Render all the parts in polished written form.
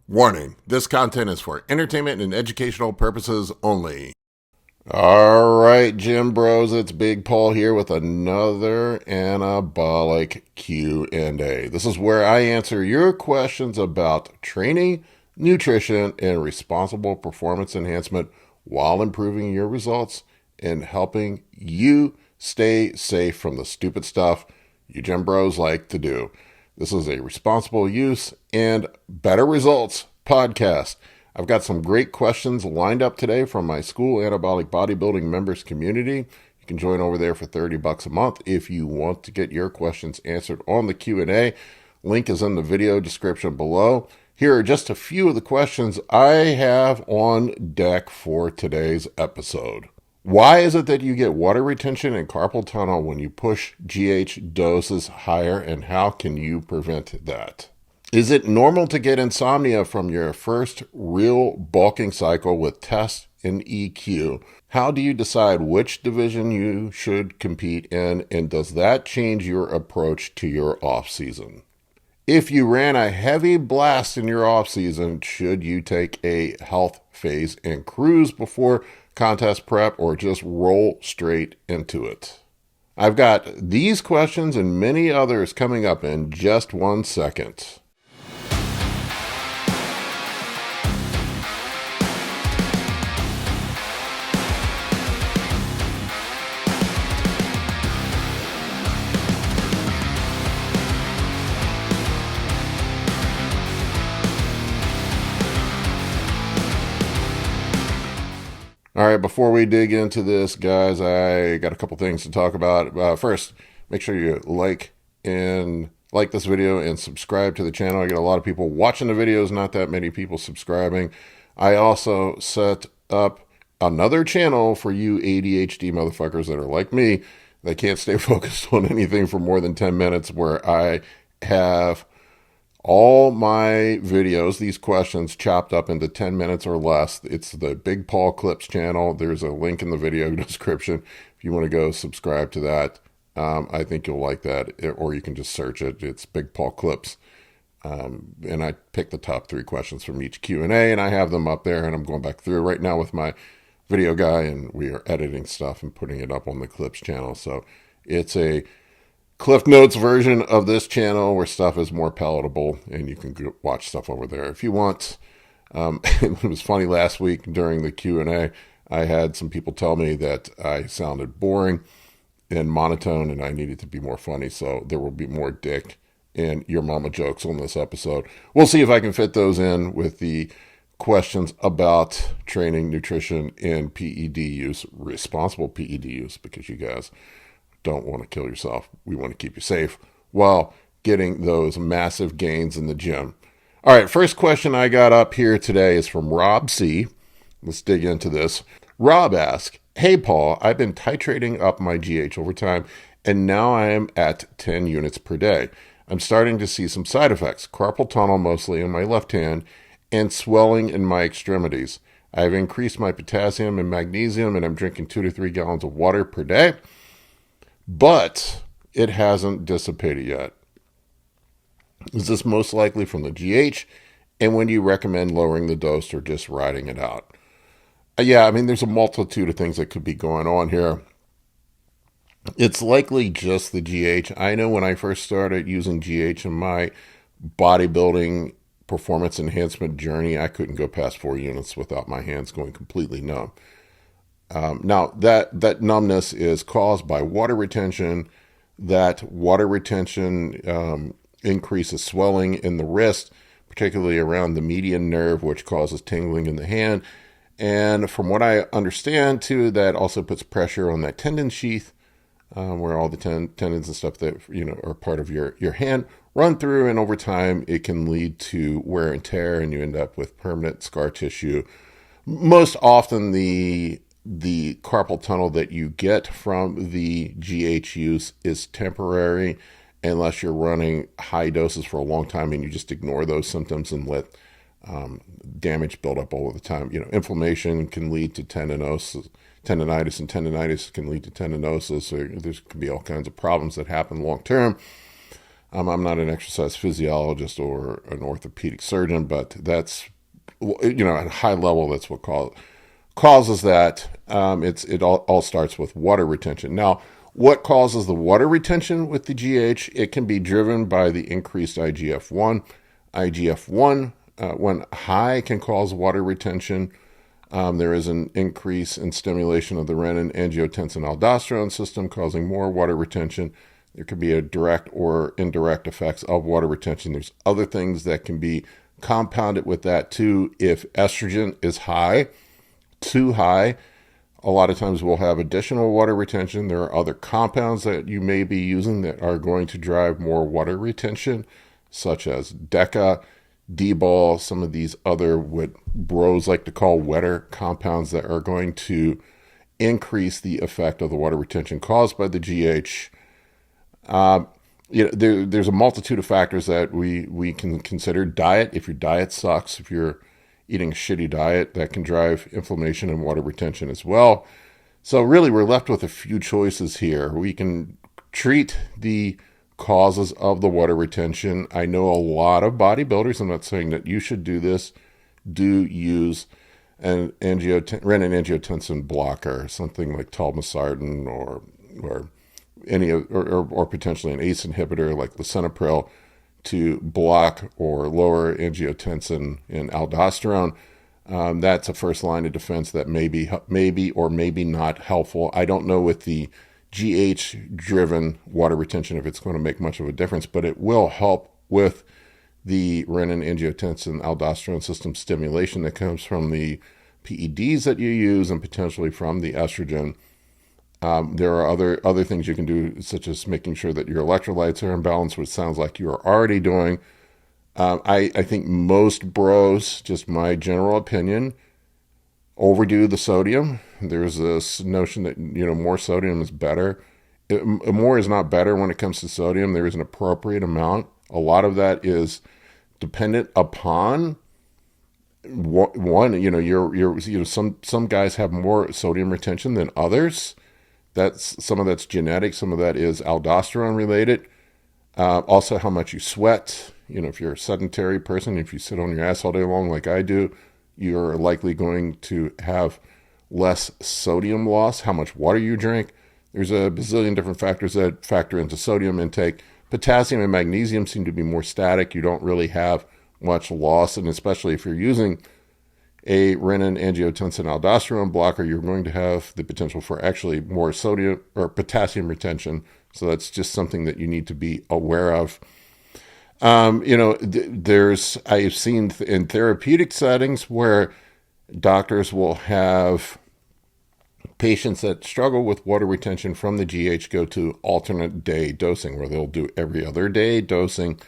Warning, this content is for entertainment and educational purposes only. All right, Gym Bros, it's Big Paul here with another Anabolic Q&A. This is where I answer your questions about training, nutrition, and responsible performance enhancement while improving your results and helping you stay safe from the stupid stuff you Gym Bros like to do. This is a responsible use and better results podcast. I've got some great questions lined up today from my school Anabolic Bodybuilding members community. You can join over there for $30 a month if you want to get your questions answered on the Q&A. Link is in the video description below. Here are just a few of the questions I have on deck for today's episode. Why is it that you get water retention and carpal tunnel when you push GH doses higher, and how can you prevent that? Is it normal to get insomnia from your first real bulking cycle with test and EQ? How do you decide which division you should compete in, and does that change your approach to your off-season? If you ran a heavy blast in your off-season, should you take a health phase and cruise before contest prep, or just roll straight into it? I've got these questions and many others coming up in just 1 second. All right, before we dig into this, guys, I got a couple things to talk about. First, make sure you like this video and subscribe to the channel. I get a lot of people watching the videos, not that many people subscribing. I also set up another channel for you ADHD motherfuckers that are like me, that can't stay focused on anything for more than 10 minutes, where I have all my videos, these questions, chopped up into 10 minutes or less. It's the Big Paul Clips channel. There's a link in the video description if you want to go subscribe to that. I think you'll like that, or you can just search it. It's Big Paul Clips. And I pick the top 3 questions from each Q&A, and I have them up there, and I'm going back through right now with my video guy, and we are editing stuff and putting it up on the Clips channel. So it's a Cliff Notes version of this channel where stuff is more palatable, and you can watch stuff over there if you want. It was funny last week during the Q&A, I had some people tell me that I sounded boring and monotone, and I needed to be more funny, so there will be more dick and your mama jokes on this episode. We'll see if I can fit those in with the questions about training, nutrition, and PED use, responsible PED use, because you guys don't want to kill yourself. We want to keep you safe while getting those massive gains in the gym. All right, first question I got up here today is from Rob C. Let's dig into this. Rob asks, "Hey Paul, I've been titrating up my GH over time, and now I am at 10 units per day. I'm starting to see some side effects, carpal tunnel mostly in my left hand, and swelling in my extremities. I've increased my potassium and magnesium, and I'm drinking 2 to 3 gallons of water per day, but it hasn't dissipated yet. Is this most likely from the GH? And when do you recommend lowering the dose or just riding it out?" Yeah, I mean, there's a multitude of things that could be going on here. It's likely just the GH. I know when I first started using GH in my bodybuilding performance enhancement journey, I couldn't go past 4 units without my hands going completely numb. Now, that numbness is caused by water retention. That water retention increases swelling in the wrist, particularly around the median nerve, which causes tingling in the hand. And from what I understand, too, that also puts pressure on that tendon sheath, where all the tendons and stuff that are part of your hand run through, and over time it can lead to wear and tear, and you end up with permanent scar tissue. Most often, the carpal tunnel that you get from the GH use is temporary, unless you're running high doses for a long time and you just ignore those symptoms and let damage build up all of the time. Inflammation can lead to tendinitis, and tendinitis can lead to tendinosis. So there can be all kinds of problems that happen long term. I'm not an exercise physiologist or an orthopedic surgeon, but that's, at a high level, that's what causes that. It all starts with water retention. Now, what causes the water retention with the GH? It can be driven by the increased IGF-1. IGF-1, when high, can cause water retention. There is an increase in stimulation of the renin-angiotensin-aldosterone system, causing more water retention. There could be a direct or indirect effects of water retention. There's other things that can be compounded with that too. If estrogen is high, too high, a lot of times we'll have additional water retention. There are other compounds that you may be using that are going to drive more water retention, such as DECA, Dbol, some of these other, what bros like to call wetter compounds, that are going to increase the effect of the water retention caused by the GH. There's a multitude of factors that we can consider. Diet, if your diet sucks, if you're eating a shitty diet, that can drive inflammation and water retention as well. So really, we're left with a few choices here. We can treat the causes of the water retention. I know a lot of bodybuilders, I'm not saying that you should do this, do use an renin-angiotensin blocker, something like telmisartan or potentially an ACE inhibitor like lisinopril, to block or lower angiotensin and aldosterone. That's a first line of defense that may be or maybe not helpful. I don't know with the GH-driven water retention if it's going to make much of a difference, but it will help with the renin-angiotensin-aldosterone system stimulation that comes from the PEDs that you use and potentially from the estrogen. There are other things you can do, such as making sure that your electrolytes are in balance, which sounds like you are already doing. I think most bros, just my general opinion, overdo the sodium. There's this notion that, more sodium is better. More is not better when it comes to sodium. There is an appropriate amount. A lot of that is dependent upon some guys have more sodium retention than others. Some of that's genetic, some of that is aldosterone related. Also how much you sweat. If you're a sedentary person, if you sit on your ass all day long like I do, you're likely going to have less sodium loss. How much water you drink. There's a bazillion different factors that factor into sodium intake. Potassium and magnesium seem to be more static. You don't really have much loss, and especially if you're using a renin-angiotensin-aldosterone blocker, you're going to have the potential for actually more sodium or potassium retention. So that's just something that you need to be aware of. I've seen in therapeutic settings where doctors will have patients that struggle with water retention from the GH go to alternate day dosing, where they'll do every other day dosing.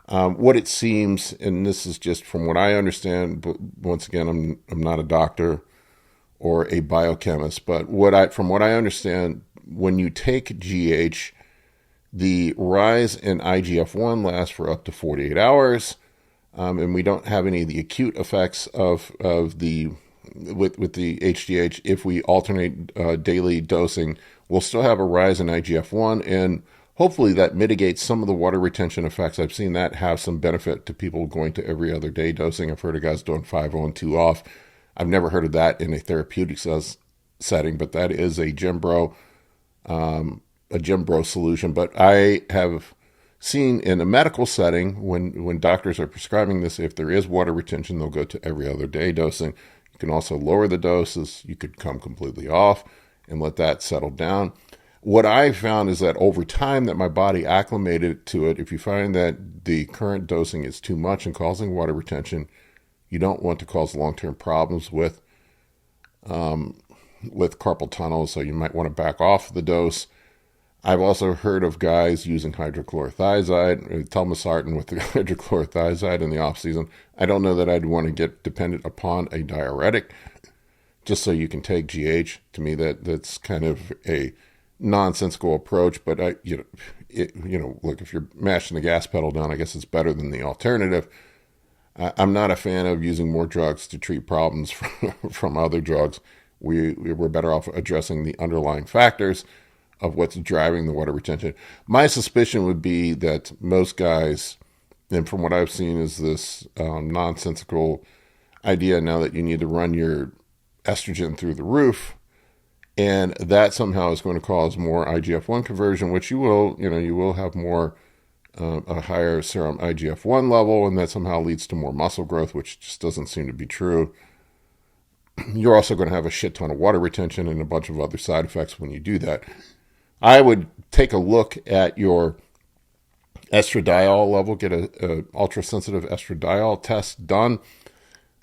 What it seems, and this is just from what I understand, but once again, I'm not a doctor or a biochemist, but from what I understand, when you take GH, the rise in IGF-1 lasts for up to 48 hours, and we don't have any of the acute effects with the HGH. If we alternate daily dosing, we'll still have a rise in IGF-1, and hopefully that mitigates some of the water retention effects. I've seen that have some benefit to people going to every other day dosing. I've heard of guys doing 5 on 2 off. I've never heard of that in a therapeutic setting, but that is a gym bro solution. But I have seen in a medical setting, when doctors are prescribing this, if there is water retention, they'll go to every other day dosing. You can also lower the doses. You could come completely off and let that settle down. What I found is that over time that my body acclimated to it, if you find that the current dosing is too much and causing water retention, you don't want to cause long-term problems with carpal tunnel, so you might want to back off the dose. I've also heard of guys using hydrochlorothiazide, telmisartan with the hydrochlorothiazide in the off-season. I don't know that I'd want to get dependent upon a diuretic just so you can take GH. To me, that's kind of a nonsensical approach, but look, if you're mashing the gas pedal down, I guess it's better than the alternative. I'm not a fan of using more drugs to treat problems from other drugs. We're better off addressing the underlying factors of what's driving the water retention. My suspicion would be that most guys, and from what I've seen, is this nonsensical idea now that you need to run your estrogen through the roof, and that somehow is going to cause more IGF-1 conversion, which you will have more, a higher serum IGF-1 level, and that somehow leads to more muscle growth, which just doesn't seem to be true. You're also going to have a shit ton of water retention and a bunch of other side effects when you do that. I would take a look at your estradiol level, get a ultra-sensitive estradiol test done.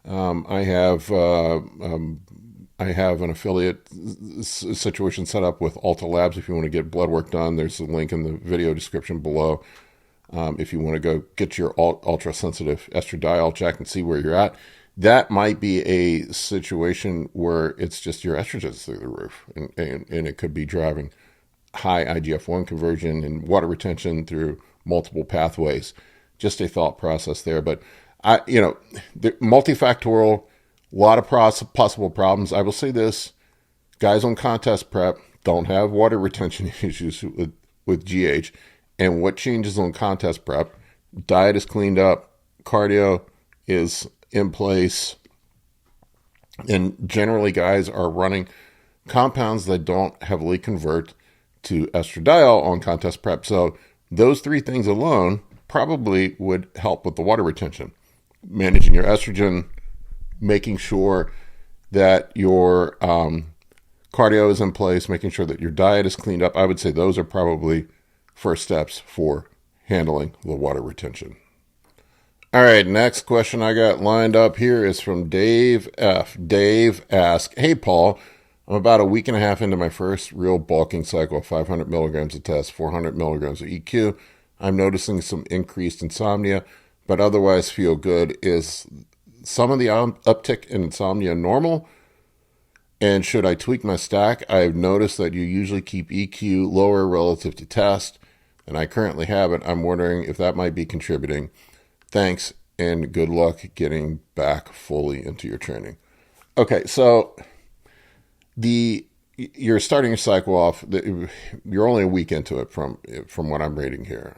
I have an affiliate situation set up with Alta Labs. If you want to get blood work done, there's a link in the video description below. If you want to go get your ultra-sensitive estradiol check and see where you're at, that might be a situation where it's just your estrogen's through the roof, and it could be driving high IGF-1 conversion and water retention through multiple pathways. Just a thought process there. But multifactorial, a lot of possible problems. I will say this: guys on contest prep don't have water retention issues with GH. And what changes on contest prep? Diet is cleaned up, cardio is in place, and generally guys are running compounds that don't heavily convert to estradiol on contest prep. So those three things alone probably would help with the water retention. Managing your estrogen, making sure that your cardio is in place, making sure that your diet is cleaned up. I would say those are probably first steps for handling the water retention. All right, next question I got lined up here is from Dave F. Dave asks, "Hey, Paul, I'm about a week and a half into my first real bulking cycle, 500 milligrams of test, 400 milligrams of EQ. I'm noticing some increased insomnia, but otherwise feel good. Is some of the uptick in insomnia normal? And should I tweak my stack? I've noticed that you usually keep EQ lower relative to test, and I currently have it. I'm wondering if that might be contributing. Thanks, and good luck getting back fully into your training." Okay, so you're starting your cycle off. You're only a week into it from what I'm reading here.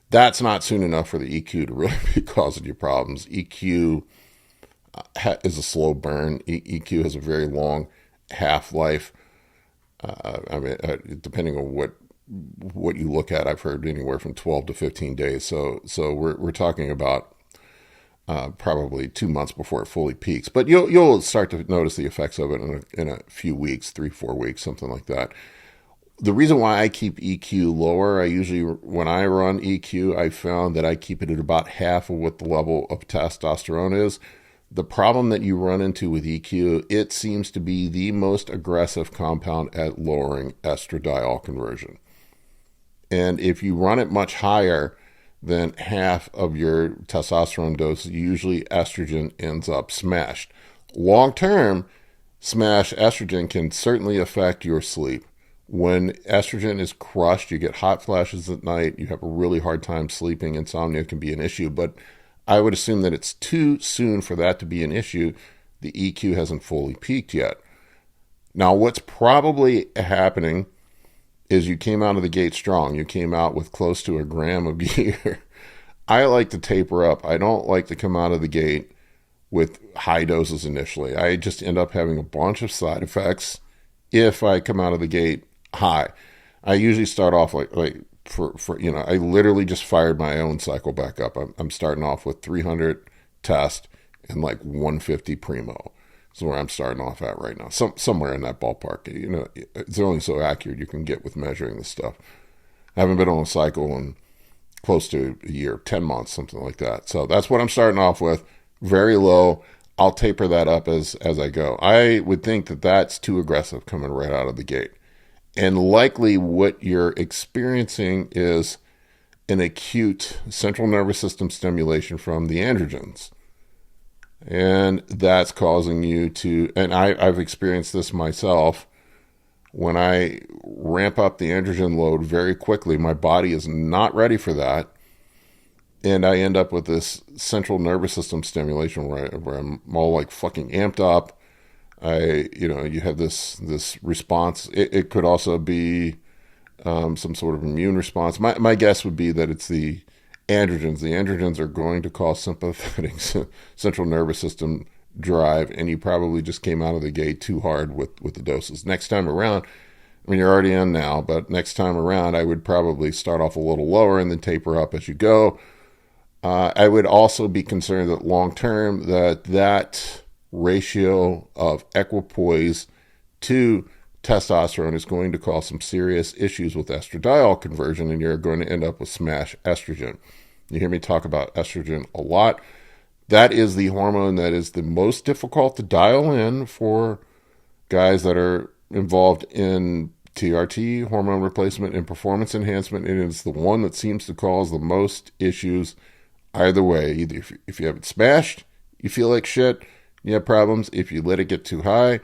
That's not soon enough for the EQ to really be causing you problems. EQ is a slow burn. EQ has a very long half-life. Depending on what you look at, I've heard anywhere from 12 to 15 days. So we're talking about probably 2 months before it fully peaks. But you'll start to notice the effects of it in a few weeks, 3-4 weeks, something like that. The reason why I keep EQ lower, when I run EQ, I found that I keep it at about half of what the level of testosterone is. The problem that you run into with EQ, it seems to be the most aggressive compound at lowering estradiol conversion. And if you run it much higher than half of your testosterone dose, usually estrogen ends up smashed. Long-term, smashed estrogen can certainly affect your sleep. When estrogen is crushed, you get hot flashes at night, you have a really hard time sleeping, insomnia can be an issue, but I would assume that it's too soon for that to be an issue. The EQ hasn't fully peaked yet. Now, what's probably happening is you came out of the gate strong. You came out with close to 1 gram of gear. I like to taper up. I don't like to come out of the gate with high doses initially. I just end up having a bunch of side effects if I come out of the gate high. I usually start off I literally just fired my own cycle back up. I'm starting off with 300 test and 150 primo. Is where I'm starting off at right now. Somewhere in that ballpark. It's only so accurate you can get with measuring this stuff. I haven't been on a cycle in close to a year, 10 months, something like that. So that's what I'm starting off with. Very low. I'll taper that up as I go. I would think that that's too aggressive coming right out of the gate. And likely what you're experiencing is an acute central nervous system stimulation from the androgens. And that's causing you to, and I've experienced this myself, when I ramp up the androgen load very quickly, my body is not ready for that. And I end up with this central nervous system stimulation where I'm all fucking amped up. You have this response. It could also be some sort of immune response. My guess would be that it's the androgens. The androgens are going to cause sympathetic central nervous system drive, and you probably just came out of the gate too hard with the doses. Next time around, I mean, you're already in now, but next time around, I would probably start off a little lower and then taper up as you go. I would also be concerned that long term that ratio of equipoise to testosterone is going to cause some serious issues with estradiol conversion, and you're going to end up with smash estrogen. You hear me talk about estrogen a lot. That is the hormone that is the most difficult to dial in for guys that are involved in TRT, hormone replacement, and performance enhancement. And it's the one that seems to cause the most issues either way. Either if you have it smashed, you feel like shit, you have problems. If you let it get too high,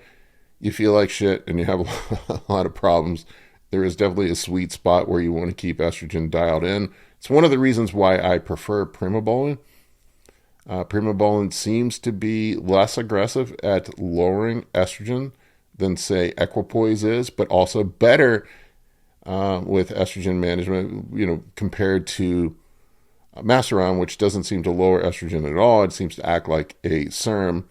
you feel like shit and you have a lot of problems. There is definitely a sweet spot where you want to keep estrogen dialed in. It's one of the reasons why I prefer primobolan. Primobolan seems to be less aggressive at lowering estrogen than, say, Equipoise is, but also better with estrogen management, compared to Masteron, which doesn't seem to lower estrogen at all. It seems to act like a serum.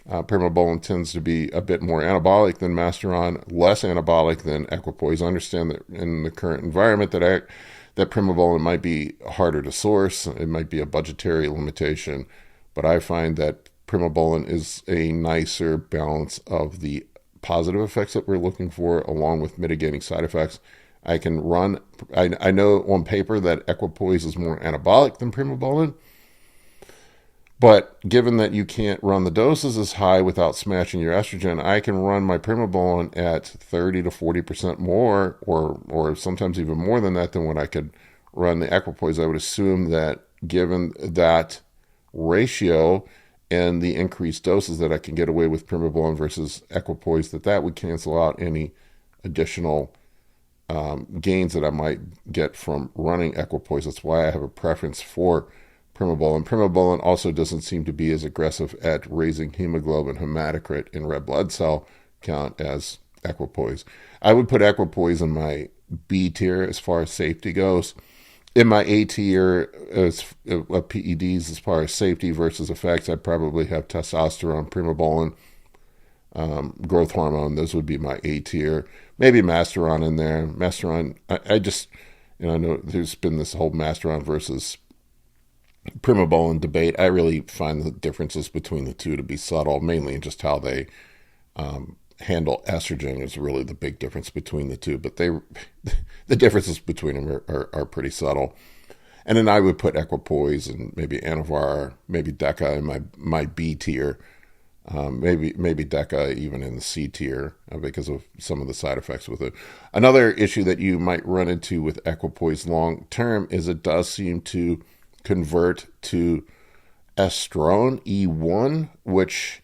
Primobolan tends to be a bit more anabolic than Masteron, less anabolic than Equipoise. I understand that in the current environment that primobolan might be harder to source. It might be a budgetary limitation, but I find that primobolan is a nicer balance of the positive effects that we're looking for, along with mitigating side effects. I know on paper that Equipoise is more anabolic than primobolan, but given that you can't run the doses as high without smashing your estrogen, I can run my primobolan at 30 to 40% more, or sometimes even more than that, than what I could run the Equipoise. I would assume that given that ratio and the increased doses that I can get away with primobolan versus Equipoise, that would cancel out any additional gains that I might get from running Equipoise. That's why I have a preference for primobolan. Primobolan also doesn't seem to be as aggressive at raising hemoglobin, hematocrit, and red blood cell count as Equipoise. I would put Equipoise in my B tier as far as safety goes. In my A tier as PEDs, as far as safety versus effects, I'd probably have testosterone, primobolan, growth hormone. Those would be my A tier. Maybe Masteron in there. Masteron, I just, I know there's been this whole Masteron versus primobolan debate. I really find the differences between the two to be subtle, mainly in just how they handle estrogen is really the big difference between the two. But the differences between them are pretty subtle. And then I would put Equipoise and maybe Anavar, maybe Deca in my B tier. Maybe Deca even in the C tier because of some of the side effects with it. Another issue that you might run into with Equipoise long term is it does seem to convert to estrone E1, which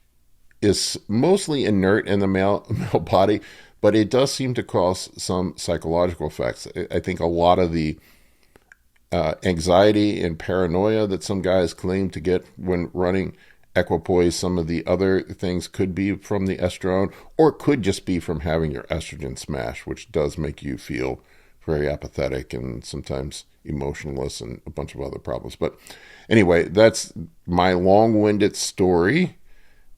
is mostly inert in the male body, but it does seem to cause some psychological effects. I think a lot of the anxiety and paranoia that some guys claim to get when running Equipoise, some of the other things could be from the estrone, or it could just be from having your estrogen smash, which does make you feel very apathetic and sometimes emotionless and a bunch of other problems. But anyway, that's my long-winded story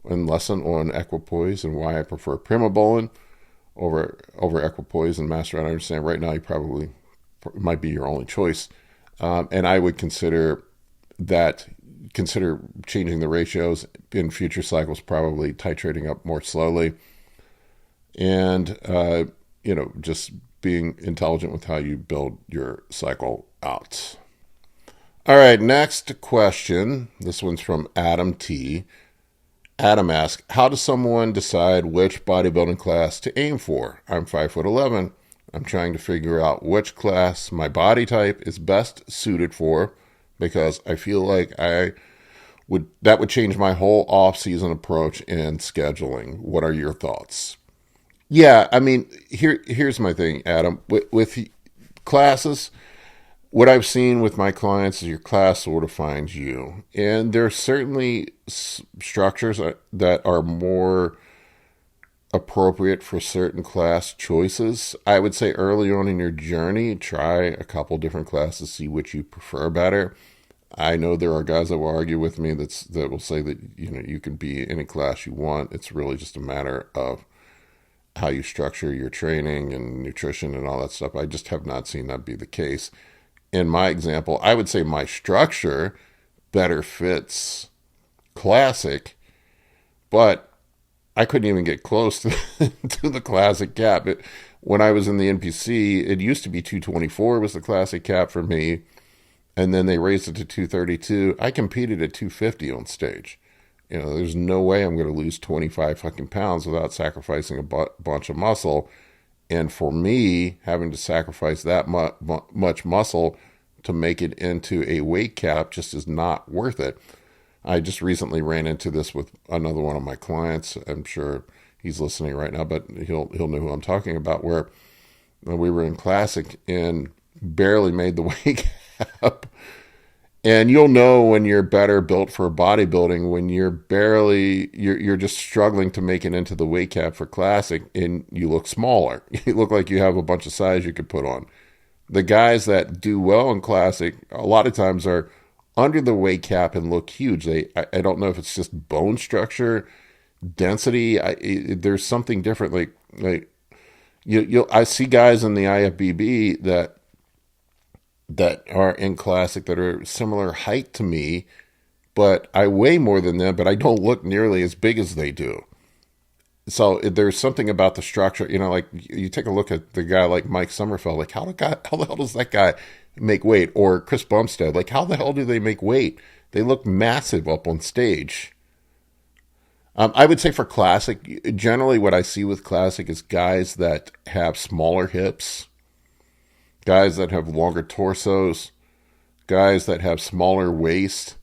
and lesson on Equipoise and why I prefer primobolan over Equipoise and Masteron. I understand right now you probably might be your only choice. And I would consider changing the ratios in future cycles, probably titrating up more slowly. And, just being intelligent with how you build your cycle out. All right, next question. This one's from Adam T. Adam asks, how does someone decide which bodybuilding class to aim for? I'm 5'11". I'm trying to figure out which class my body type is best suited for because I feel like that would change my whole off-season approach and scheduling. What are your thoughts? Yeah, I mean, here's my thing, Adam. With classes, what I've seen with my clients is your class sort of finds you. And there's certainly structures that are more appropriate for certain class choices. I would say early on in your journey, try a couple different classes, see which you prefer better. I know there are guys that will argue with me that will say that you can be any class you want. It's really just a matter of how you structure your training and nutrition and all that stuff. I just have not seen that be the case. In my example, I would say my structure better fits classic, but I couldn't even get close to, to the classic cap. When I was in the NPC, it used to be 224 was the classic cap for me, and then they raised it to 232. I competed at 250 on stage. There's no way I'm going to lose 25 fucking pounds without sacrificing a bunch of muscle. And for me, having to sacrifice that much muscle to make it into a weight cap just is not worth it. I just recently ran into this with another one of my clients. I'm sure he's listening right now, but he'll know who I'm talking about, where we were in classic and barely made the weight cap. And you'll know when you're better built for bodybuilding, when you're just struggling to make it into the weight cap for classic and you look smaller. You look like you have a bunch of size you could put on. The guys that do well in classic, a lot of times are under the weight cap and look huge. I don't know if it's just bone structure, density. There's something different. Like I see guys in the IFBB that are in classic that are similar height to me, but I weigh more than them, but I don't look nearly as big as they do. So there's something about the structure, like you take a look at the guy like Mike Sommerfeld, like how the hell does that guy make weight? Or Chris Bumstead, like how the hell do they make weight? They look massive up on stage. I would say for classic, generally what I see with classic is guys that have smaller hips, guys that have longer torsos, guys that have smaller waist,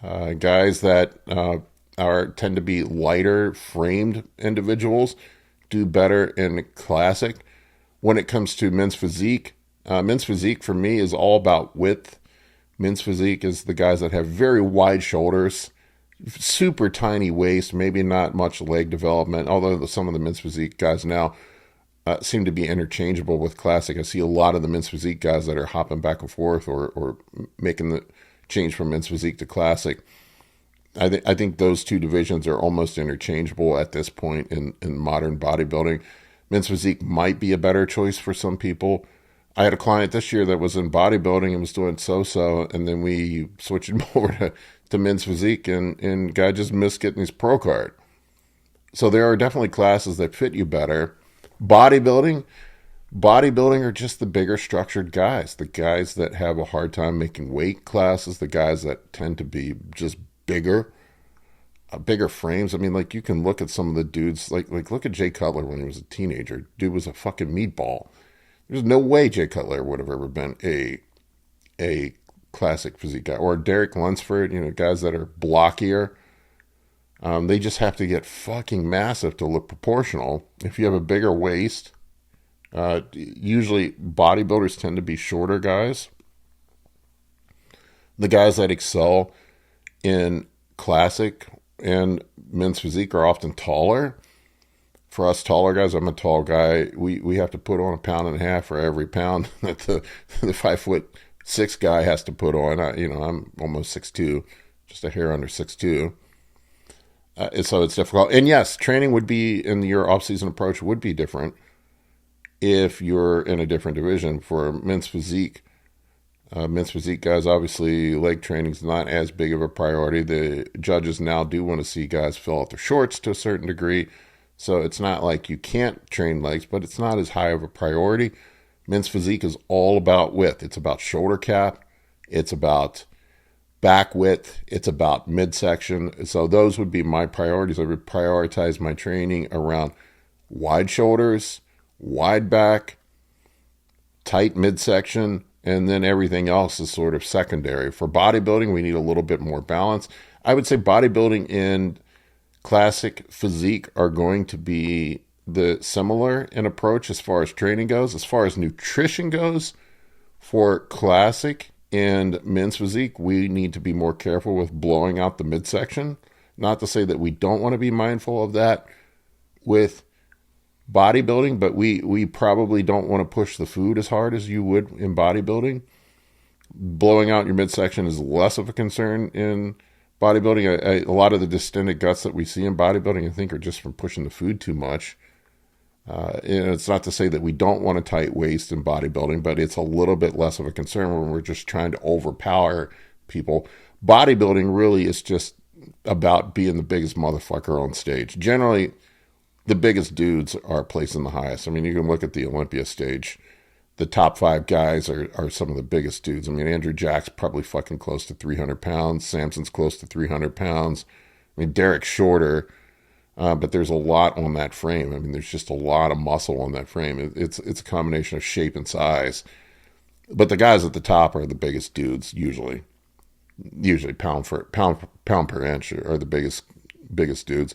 guys that tend to be lighter framed individuals do better in classic. When it comes to men's physique for me is all about width. Men's physique is the guys that have very wide shoulders, super tiny waist, maybe not much leg development, although some of the men's physique guys now seem to be interchangeable with classic. I see a lot of the men's physique guys that are hopping back and forth or making the change from men's physique to classic. I think those two divisions are almost interchangeable at this point in modern bodybuilding. Men's physique might be a better choice for some people. I had a client this year that was in bodybuilding and was doing so-so, and then we switched him over to men's physique, and guy just missed getting his pro card. So there are definitely classes that fit you better. Bodybuilding are just the bigger structured guys, the guys that have a hard time making weight classes, the guys that tend to be just bigger frames. I mean, like you can look at some of the dudes, like look at Jay Cutler when he was a teenager. Dude was a fucking meatball. There's no way Jay Cutler would have ever been a classic physique guy. Or Derek Lunsford, guys that are blockier. They just have to get fucking massive to look proportional. If you have a bigger waist, usually bodybuilders tend to be shorter guys. The guys that excel in classic and men's physique are often taller. For us taller guys, I'm a tall guy. We have to put on 1.5 pounds for every pound that the 5'6" guy has to put on. I'm almost 6'2", just a hair under 6'2". So it's difficult. And yes, training would be, in your off-season approach would be different if you're in a different division. For men's physique guys, obviously leg training is not as big of a priority. The judges now do want to see guys fill out their shorts to a certain degree. So it's not like you can't train legs, but it's not as high of a priority. Men's physique is all about width. It's about shoulder cap. It's about back width. It's about midsection. So those would be my priorities. I would prioritize my training around wide shoulders, wide back, tight midsection, and then everything else is sort of secondary. For bodybuilding, we need a little bit more balance. I would say bodybuilding and classic physique are going to be similar in approach as far as training goes. As far as nutrition goes, for classic and men's physique, we need to be more careful with blowing out the midsection. Not to say that we don't want to be mindful of that with bodybuilding, but we probably don't want to push the food as hard as you would in bodybuilding. Blowing out your midsection is less of a concern in bodybuilding. A lot of the distended guts that we see in bodybuilding, I think, are just from pushing the food too much. And it's not to say that we don't want a tight waist in bodybuilding, but it's a little bit less of a concern when we're just trying to overpower people. Bodybuilding really is just about being the biggest motherfucker on stage. Generally, the biggest dudes are placing the highest. I mean, you can look at the Olympia stage. The top 5 guys are some of the biggest dudes. I mean, Andrew Jack's probably fucking close to 300 pounds. Samson's close to 300 pounds. I mean, Derek's shorter. But there's a lot on that frame. I mean, there's just a lot of muscle on that frame. It's a combination of shape and size. But the guys at the top are the biggest dudes usually. Usually pound per inch are the biggest dudes.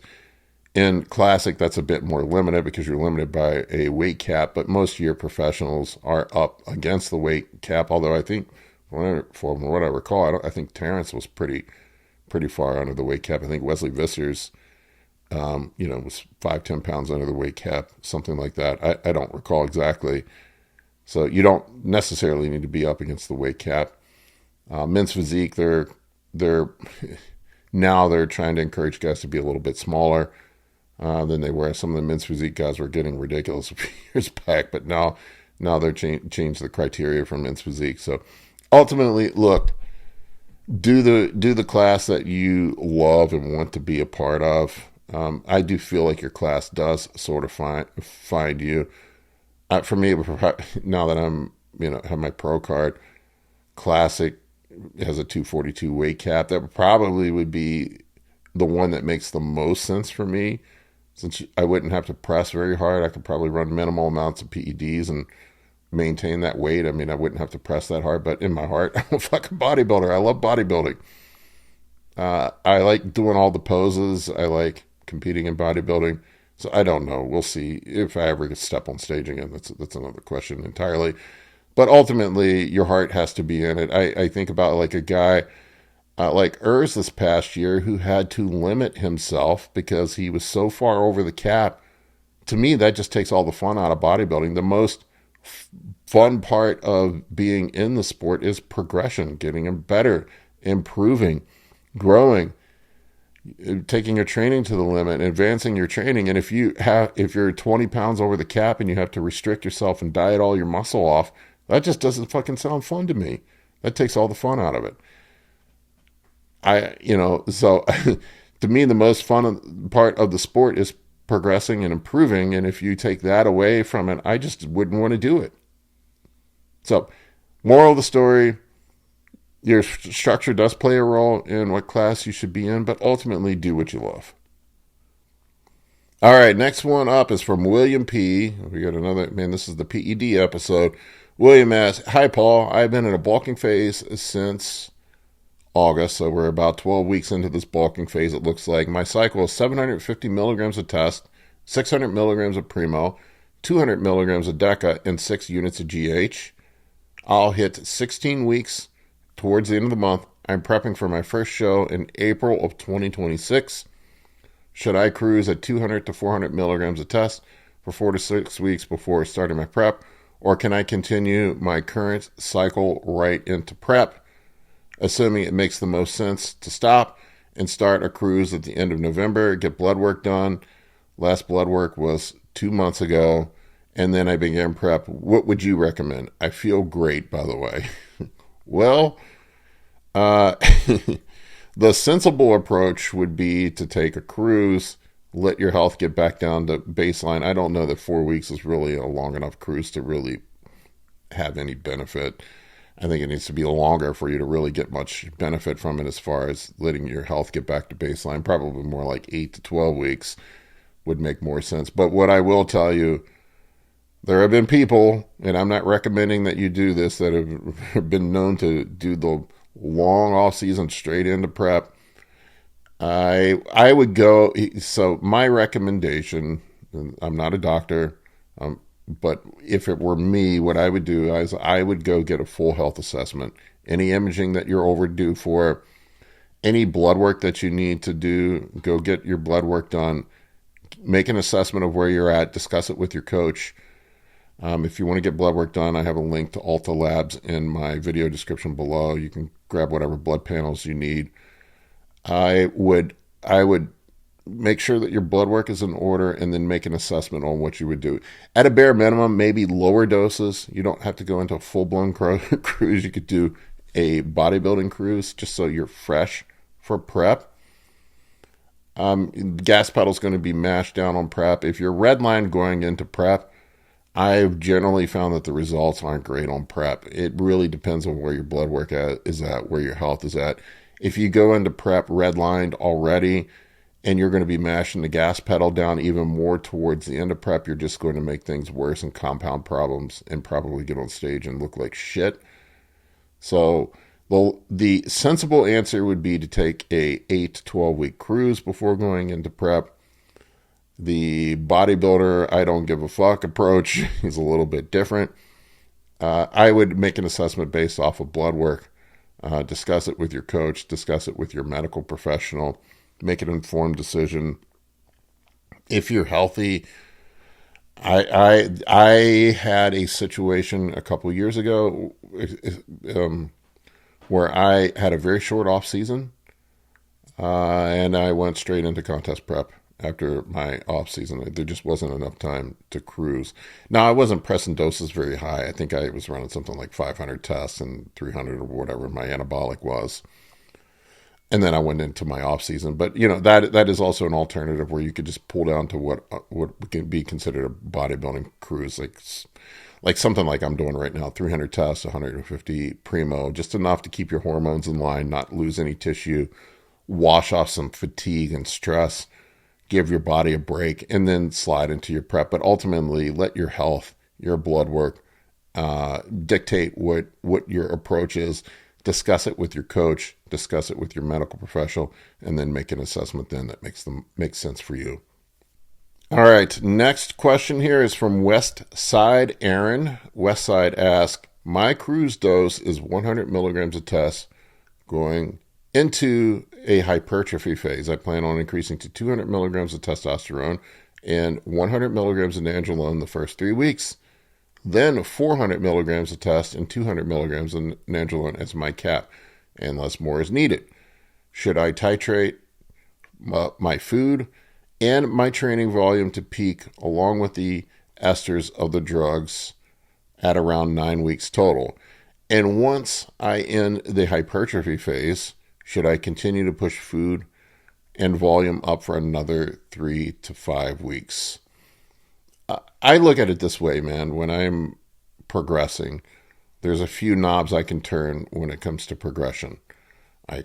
In classic, that's a bit more limited because you're limited by a weight cap. But most of your professionals are up against the weight cap. Although I think, from what I recall, I think Terrence was pretty far under the weight cap. I think Wesley Vissers, was 5-10 pounds under the weight cap, something like that. I don't recall exactly. So you don't necessarily need to be up against the weight cap. Men's physique, they're now they're trying to encourage guys to be a little bit smaller than they were. Some of the men's physique guys were getting ridiculous a few years back, but now they're changed the criteria for men's physique. So ultimately, look, do the class that you love and want to be a part of. I do feel like your class does sort of find you. For me, now that I'm have my pro card, classic has a 242 weight cap. That probably would be the one that makes the most sense for me, since I wouldn't have to press very hard. I could probably run minimal amounts of PEDs and maintain that weight. I mean, I wouldn't have to press that hard, but in my heart, I'm a fucking bodybuilder. I love bodybuilding. I like doing all the poses. I like competing in bodybuilding. So I don't know. We'll see if I ever step on stage again. That's another question entirely. But ultimately, your heart has to be in it. I think about like a guy like Urs this past year who had to limit himself because he was so far over the cap. To me, that just takes all the fun out of bodybuilding. The most fun part of being in the sport is progression, getting him better, improving, growing, taking your training to the limit, advancing your training. And if you're 20 pounds over the cap and you have to restrict yourself and diet all your muscle off, that just doesn't fucking sound fun to me. That takes all the fun out of it. So to me, the most fun part of the sport is progressing and improving. And if you take that away from it, I just wouldn't want to do it. So, moral of the story, your structure does play a role in what class you should be in, but ultimately do what you love. All right, next one up is from William P. We got another, this is the PED episode. William asks, "Hi, Paul. I've been in a bulking phase since August, so we're about 12 weeks into this bulking phase, it looks like. My cycle is 750 milligrams of test, 600 milligrams of Primo, 200 milligrams of Deca, and 6 units of GH. I'll hit 16 weeks towards the end of the month. I'm prepping for my first show in April of 2026. Should I cruise at 200 to 400 milligrams of test for 4 to 6 weeks before starting my prep? Or can I continue my current cycle right into prep, assuming it makes the most sense to stop and start a cruise at the end of November, get blood work done? Last blood work was 2 months ago, and then I began prep. What would you recommend? I feel great, by the way." Well, the sensible approach would be to take a cruise, let your health get back down to baseline. I don't know that 4 weeks is really a long enough cruise to really have any benefit. I think it needs to be longer for you to really get much benefit from it as far as letting your health get back to baseline. Probably more like 8 to 12 weeks would make more sense. But what I will tell you, there have been people, and I'm not recommending that you do this, that have been known to do the long off season straight into prep. I would go, so my recommendation, I'm not a doctor, but if it were me, what I would do is I would go get a full health assessment. Any imaging that you're overdue for, any blood work that you need to do, go get your blood work done. make an assessment of where you're at, discuss it with your coach. If you want to get blood work done, I have a link to Alta Labs in my video description below. You can grab whatever blood panels you need. I would make sure that your blood work is in order and then make an assessment on what you would do. At a bare minimum, maybe lower doses. You don't have to go into a full-blown cruise. You could do a bodybuilding cruise just so you're fresh for prep. Gas pedal's going to be mashed down on prep. If you're redline going into prep, I've generally found that the results aren't great on prep. It really depends on where your blood work is at, where your health is at. If you go into prep redlined already and you're going to be mashing the gas pedal down even more towards the end of prep, you're just going to make things worse and compound problems and probably get on stage and look like shit. So the sensible answer would be to take a 8 to 12 week cruise before going into prep. The bodybuilder, I don't give a fuck approach is a little bit different. I would make an assessment based off of blood work, discuss it with your coach, discuss it with your medical professional, make an informed decision. If you're healthy, I had a situation a couple years ago where I had a very short off season, and I went straight into contest prep. After my off season, there just wasn't enough time to cruise. Now, I wasn't pressing doses very high. I think I was running something like 500 tests and 300 or whatever my anabolic was. And then I went into my off season. But that is also an alternative where you could just pull down to what can be considered a bodybuilding cruise, like something like I'm doing right now, 300 tests, 150 primo, just enough to keep your hormones in line, not lose any tissue, wash off some fatigue and stress. Give your body a break, and then slide into your prep. But ultimately, let your health, your blood work, dictate what your approach is. Discuss it with your coach, discuss it with your medical professional, and then make an assessment then that makes sense for you. All right, next question here is from West Side Aaron. West Side asks, my cruise dose is 100 milligrams of test going into a hypertrophy phase. I plan on increasing to 200 milligrams of testosterone and 100 milligrams of nandrolone the first 3 weeks, then 400 milligrams of test and 200 milligrams of nandrolone as my cap, unless more is needed. Should I titrate my food and my training volume to peak along with the esters of the drugs at around 9 weeks total? And once I end the hypertrophy phase, should I continue to push food and volume up for another 3 to 5 weeks? I look at it this way, man. When I'm progressing, there's a few knobs I can turn when it comes to progression. I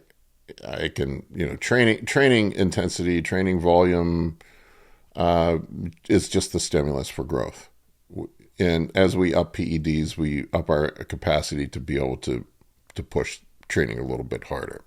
can, training intensity, training volume is just the stimulus for growth. And as we up PEDs, we up our capacity to be able to push training a little bit harder.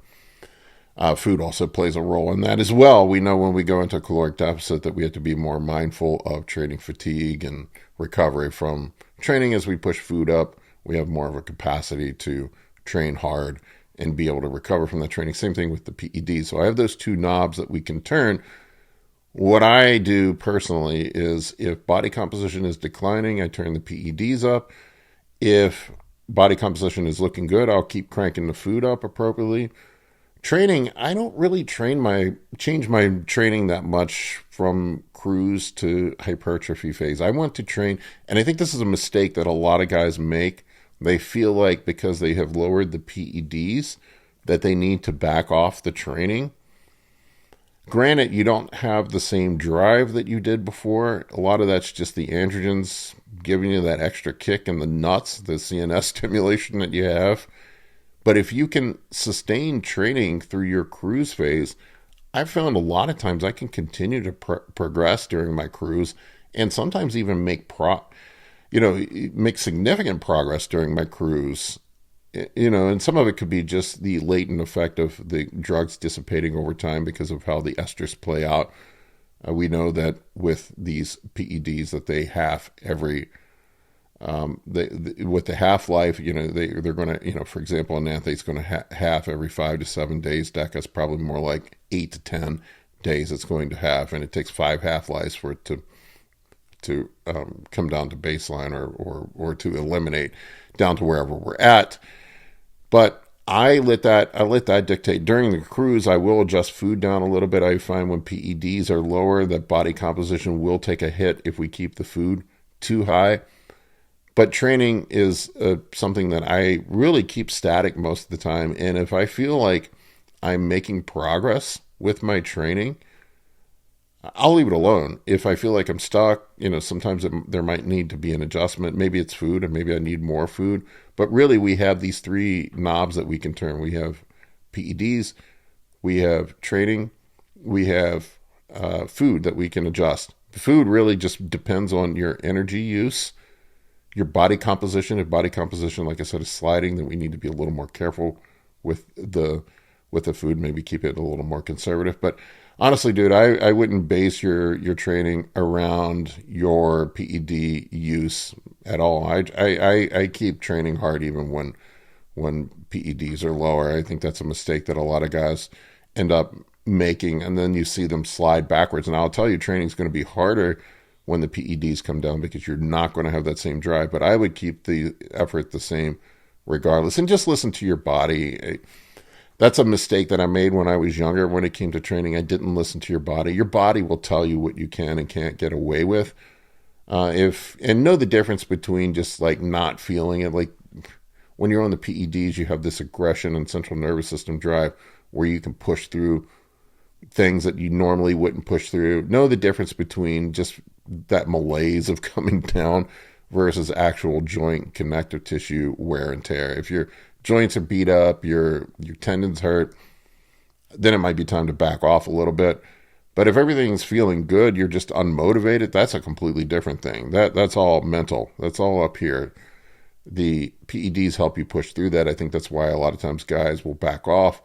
Food also plays a role in that as well. We know when we go into a caloric deficit that we have to be more mindful of training fatigue and recovery from training. As we push food up, we have more of a capacity to train hard and be able to recover from that training. Same thing with the PEDs. So I have those two knobs that we can turn. What I do personally is if body composition is declining, I turn the PEDs up. If body composition is looking good, I'll keep cranking the food up appropriately. Training, I don't really change my training that much from cruise to hypertrophy phase. I want to train, and I think this is a mistake that a lot of guys make. They feel like because they have lowered the PEDs that they need to back off the training. Granted, you don't have the same drive that you did before. A lot of that's just the androgens giving you that extra kick in the nuts, the CNS stimulation that you have. But if you can sustain training through your cruise phase, I've found a lot of times I can continue to progress during my cruise and sometimes even make significant progress during my cruise. And some of it could be just the latent effect of the drugs dissipating over time because of how the esters play out. We know that with these PEDs that they half every with the half-life, they're going to, for example, an athlete's going to half every 5 to 7 days. DECA's probably more like 8 to 10. days it's going to have, and it takes 5 half-lives for it to come down to baseline or to eliminate down to wherever we're at. But I let that dictate. During the cruise, I will adjust food down a little bit. I find when PEDs are lower, that body composition will take a hit if we keep the food too high. But training is something that I really keep static most of the time. And if I feel like I'm making progress with my training, I'll leave it alone. If I feel like I'm stuck, sometimes there might need to be an adjustment. Maybe it's food, and maybe I need more food. But really, we have these 3 knobs that we can turn. We have PEDs, we have training, we have food that we can adjust. The food really just depends on your energy use, your body composition. If body composition, like I said, is sliding, then we need to be a little more careful with the food, maybe keep it a little more conservative. But honestly, dude, I wouldn't base your training around your PED use at all. I keep training hard even when PEDs are lower. I think that's a mistake that a lot of guys end up making, and then you see them slide backwards. And I'll tell you, training is going to be harder when the PEDs come down because you're not going to have that same drive. But I would keep the effort the same regardless, and just listen to your body. That's a mistake that I made when I was younger. When it came to training, I didn't listen to your body. Your body will tell you what you can and can't get away with. And know the difference between just like not feeling it. Like when you're on the PEDs, you have this aggression and central nervous system drive where you can push through things that you normally wouldn't push through. Know the difference between just that malaise of coming down versus actual joint connective tissue wear and tear. If your joints are beat up, your tendons hurt, then it might be time to back off a little bit. But if everything's feeling good, you're just unmotivated, that's a completely different thing. That's all mental. That's all up here. The PEDs help you push through that. I think that's why a lot of times guys will back off.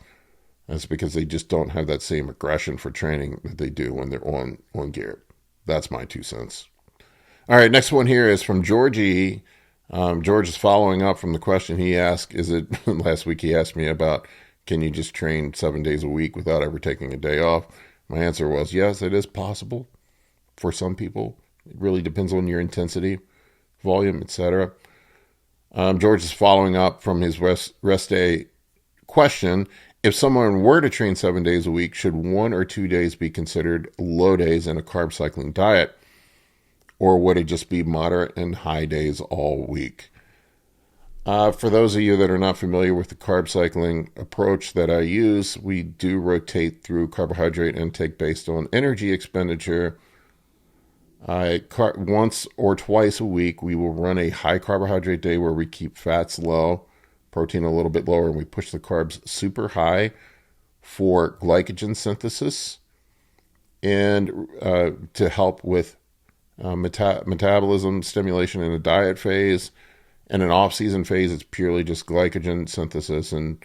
That's because they just don't have that same aggression for training that they do when they're on gear. That's my 2 cents. All right, next one here is from Georgie. George is following up from the question he asked. Last week he asked me about, can you just train 7 days a week without ever taking a day off? My answer was, yes, it is possible for some people. It really depends on your intensity, volume, etc. George is following up from his rest day question. If someone were to train 7 days a week, should 1 or 2 days be considered low days in a carb cycling diet? Or would it just be moderate and high days all week? For those of you that are not familiar with the carb cycling approach that I use, we do rotate through carbohydrate intake based on energy expenditure. Once or twice a week, we will run a high carbohydrate day where we keep fats low, protein a little bit lower, and we push the carbs super high for glycogen synthesis and to help with metabolism stimulation in a diet phase. And an off-season phase, it's purely just glycogen synthesis. And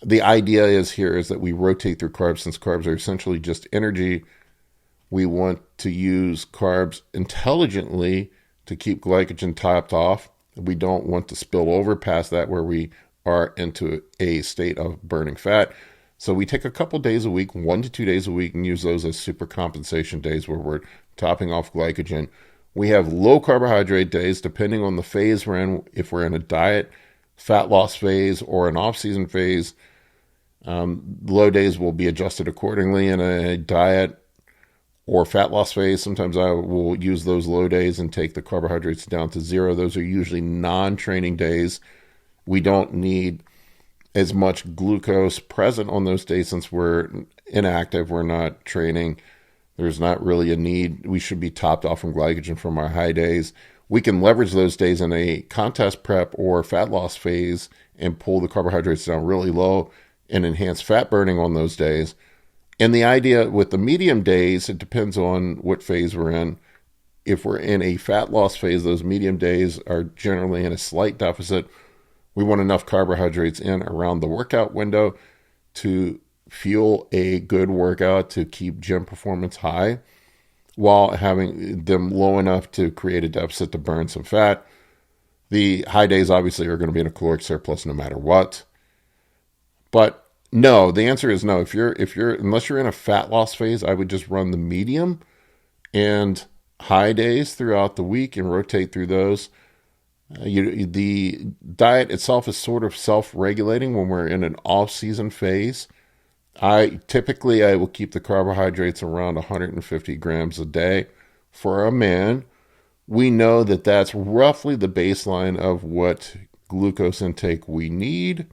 the idea is that we rotate through carbs. Since carbs are essentially just energy, we want to use carbs intelligently to keep glycogen topped off. We don't want to spill over past that where we are into a state of burning fat. So we take a couple days a week, 1 to 2 days a week, and use those as super compensation days where we're topping off glycogen. We have low carbohydrate days depending on the phase we're in. If we're in a diet, fat loss phase, or an off-season phase, low days will be adjusted accordingly. In a diet or fat loss phase, sometimes I will use those low days and take the carbohydrates down to 0. Those are usually non-training days. We don't need as much glucose present on those days since we're inactive, we're not training. There's not really a need. We should be topped off from glycogen from our high days. We can leverage those days in a contest prep or fat loss phase and pull the carbohydrates down really low and enhance fat burning on those days. And the idea with the medium days, it depends on what phase we're in. If we're in a fat loss phase, those medium days are generally in a slight deficit. We want enough carbohydrates in around the workout window to fuel a good workout to keep gym performance high while having them low enough to create a deficit to burn some fat. The high days obviously are going to be in a caloric surplus no matter what. But No, the answer is no. If you're unless you're in a fat loss phase, I would just run the medium and high days throughout the week and rotate through those. The diet itself is sort of self-regulating when we're in an off-season phase. I will keep the carbohydrates around 150 grams a day. For a man, we know that that's roughly the baseline of what glucose intake we need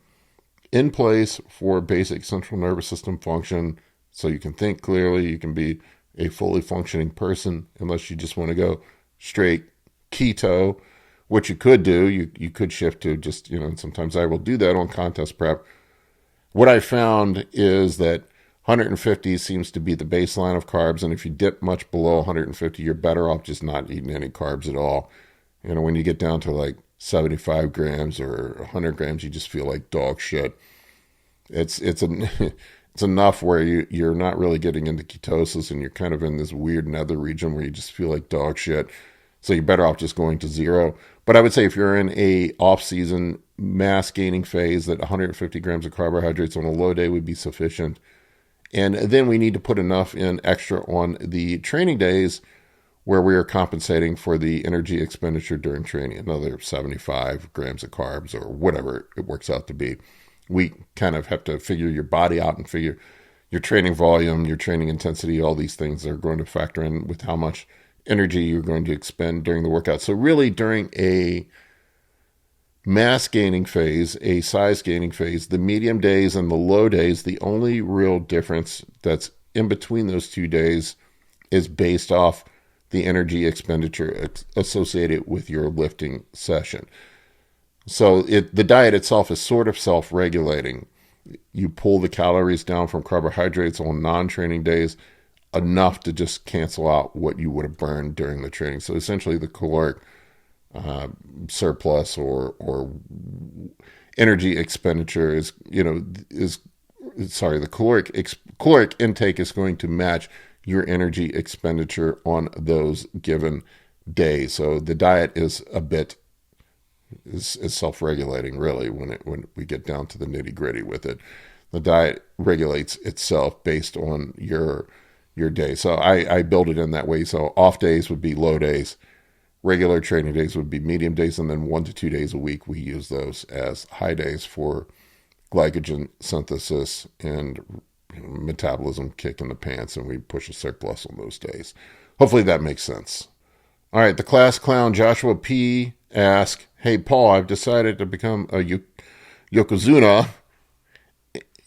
in place for basic central nervous system function, so you can think clearly, you can be a fully functioning person, unless you just want to go straight keto, which you could do. You could shift to just, and sometimes I will do that on contest prep. What I found is that 150 seems to be the baseline of carbs, and if you dip much below 150, you're better off just not eating any carbs at all. When you get down to like 75 grams or 100 grams, you just feel like dog shit. It's enough where you're not really getting into ketosis, and you're kind of in this weird nether region where you just feel like dog shit. So you're better off just going to zero. But I would say if you're in a off-season mass gaining phase, that 150 grams of carbohydrates on a low day would be sufficient. And then we need to put enough in extra on the training days where we are compensating for the energy expenditure during training, another 75 grams of carbs or whatever it works out to be. We kind of have to figure your body out and figure your training volume, your training intensity, all these things are going to factor in with how much energy you're going to expend during the workout. So really during a mass gaining phase, a size gaining phase, the medium days and the low days, the only real difference that's in between those 2 days is based off the energy expenditure associated with your lifting session. So the diet itself is sort of self-regulating. You pull the calories down from carbohydrates on non-training days enough to just cancel out what you would have burned during the training. So essentially the caloric surplus or energy expenditure the caloric intake is going to match your energy expenditure on those given days. So the diet is a bit is self-regulating, really, when we get down to the nitty-gritty with it. The diet regulates itself based on your day. So I build it in that way. So off days would be low days, regular training days would be medium days, and then 1 to 2 days a week we use those as high days for glycogen synthesis and metabolism kick in the pants, and we push a surplus on those days. Hopefully that makes sense. All right, the class clown Joshua P. asks, "Hey Paul, I've decided to become a Yokozuna.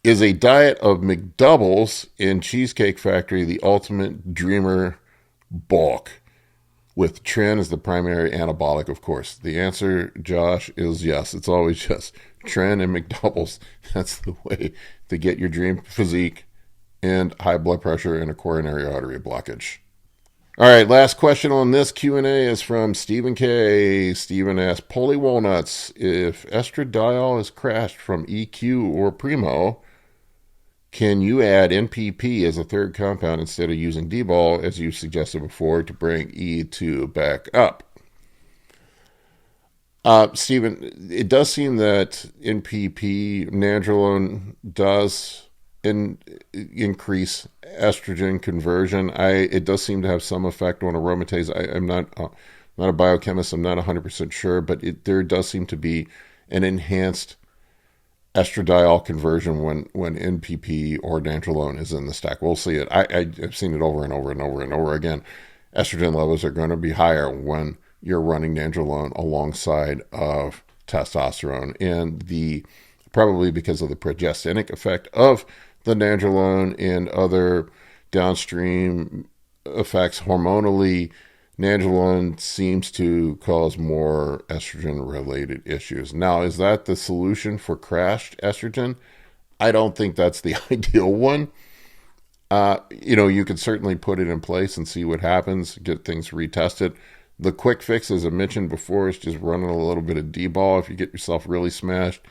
Is a diet of McDoubles in Cheesecake Factory the ultimate dreamer bulk, with Tren as the primary anabolic, of course?" The answer, Josh, is yes. It's always just Tren and McDoubles. That's the way to get your dream physique and high blood pressure and a coronary artery blockage. All right, last question on this Q&A is from Stephen K. Stephen asks, "Poly Walnuts, if estradiol is crashed from EQ or Primo, can you add NPP as a third compound instead of using Dbol, as you suggested before, to bring E2 back up?" Stephen, it does seem that NPP, nandrolone, does increase estrogen conversion. It does seem to have some effect on aromatase. I'm not a biochemist. I'm not 100% sure, but there does seem to be an enhanced estradiol conversion when NPP or nandrolone is in the stack. We'll see it. I've seen it over and over and over and over again. Estrogen levels are going to be higher when you're running nandrolone alongside of testosterone, and probably because of the progestinic effect of the nandrolone and other downstream effects hormonally. Nandrolone seems to cause more estrogen-related issues. Now, is that the solution for crashed estrogen? I don't think that's the ideal one. You could certainly put it in place and see what happens, get things retested. The quick fix, as I mentioned before, is just running a little bit of Dbol. If you get yourself really smashed,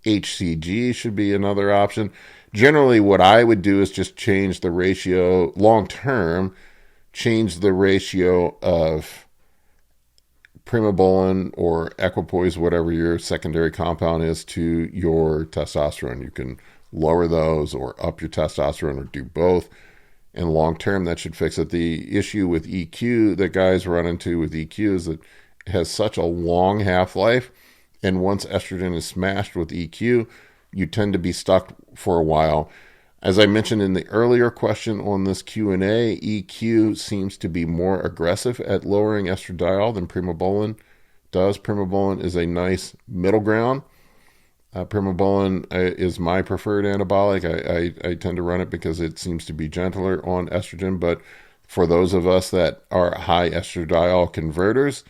HCG should be another option. Generally, what I would do is just change the ratio long-term, change the ratio of primobolan or Equipoise, whatever your secondary compound is, to your testosterone. You can lower those or up your testosterone or do both. And long term, that should fix it. The issue with EQ that guys run into with EQ is that it has such a long half-life. And once estrogen is smashed with EQ, you tend to be stuck for a while. As I mentioned in the earlier question on this Q&A, EQ seems to be more aggressive at lowering estradiol than primobolan does. Primobolan is a nice middle ground. Primobolan is my preferred anabolic. I tend to run it because it seems to be gentler on estrogen. But for those of us that are high estradiol converters,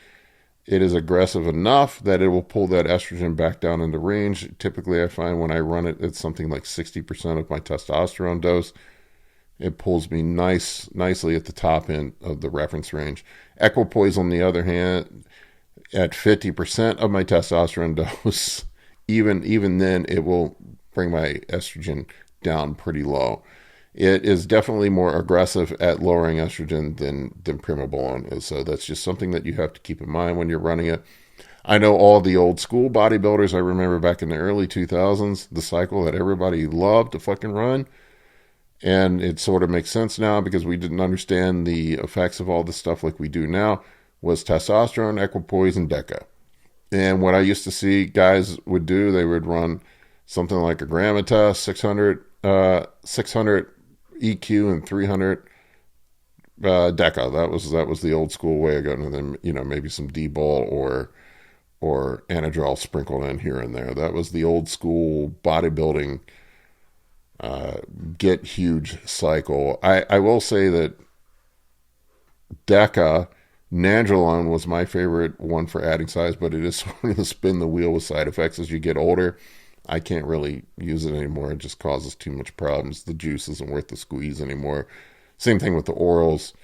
it is aggressive enough that it will pull that estrogen back down into range. Typically, I find when I run it, it's something like 60% of my testosterone dose. It pulls me nicely at the top end of the reference range. Equipoise, on the other hand, at 50% of my testosterone dose, even then, it will bring my estrogen down pretty low. It is definitely more aggressive at lowering estrogen than primobolan is. So that's just something that you have to keep in mind when you're running it. I know all the old school bodybuilders, I remember back in the early 2000s, the cycle that everybody loved to fucking run. And it sort of makes sense now because we didn't understand the effects of all this stuff like we do now, was testosterone, equipoise, and deca. And what I used to see guys would do, they would run something like a gram of test, 600 EQ and 300 deca. That was the old school way of going. And then, maybe some Dbol or anadrol sprinkled in here and there. That was the old school bodybuilding get huge cycle. I will say that deca, nandrolone was my favorite one for adding size, but it is sort of the spin the wheel with side effects as you get older. I can't really use it anymore. It just causes too much problems. The juice isn't worth the squeeze anymore. Same thing with the orals.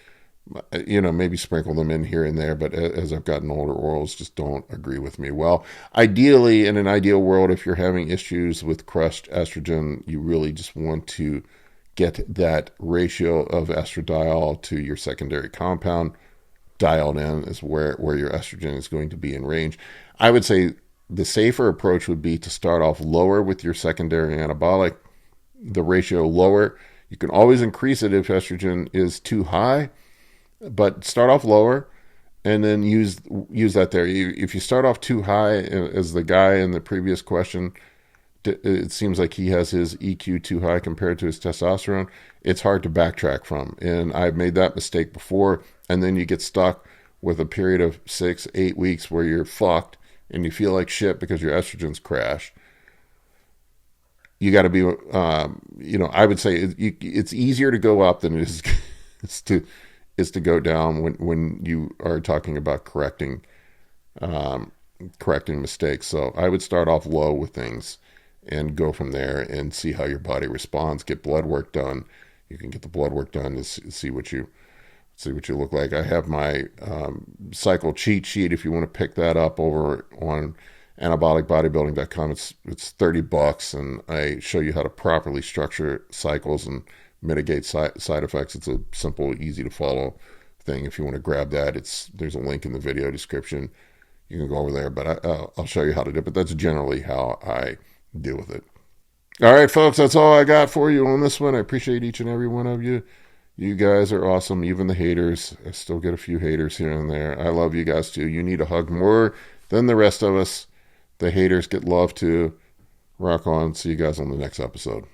Maybe sprinkle them in here and there, but as I've gotten older, orals just don't agree with me. Well, ideally, in an ideal world, if you're having issues with crushed estrogen, you really just want to get that ratio of estradiol to your secondary compound dialed in, is where your estrogen is going to be in range. I would say the safer approach would be to start off lower with your secondary anabolic, the ratio lower. You can always increase it if estrogen is too high, but start off lower and then use that there. If you start off too high, as the guy in the previous question, it seems like he has his EQ too high compared to his testosterone, it's hard to backtrack from. And I've made that mistake before. And then you get stuck with a period of 6-8 weeks where you're fucked and you feel like shit because your estrogen's crashed. You got to be, I would say it's easier to go up than it is to go down when you are talking about correcting mistakes. So I would start off low with things and go from there and see how your body responds. Get blood work done. You can get the blood work done to see what you look like. I have my cycle cheat sheet if you want to pick that up over on anabolicbodybuilding.com. It's $30, and I show you how to properly structure cycles and mitigate side effects. It's a simple, easy to follow thing. If you want to grab that, there's a link in the video description. You can go over there, but I'll show you how to do it. But that's generally how I deal with it. All right, folks, that's all I got for you on this one. I appreciate each and every one of you. You guys are awesome, even the haters. I still get a few haters here and there. I love you guys too. You need a hug more than the rest of us. The haters get love too. Rock on. See you guys on the next episode.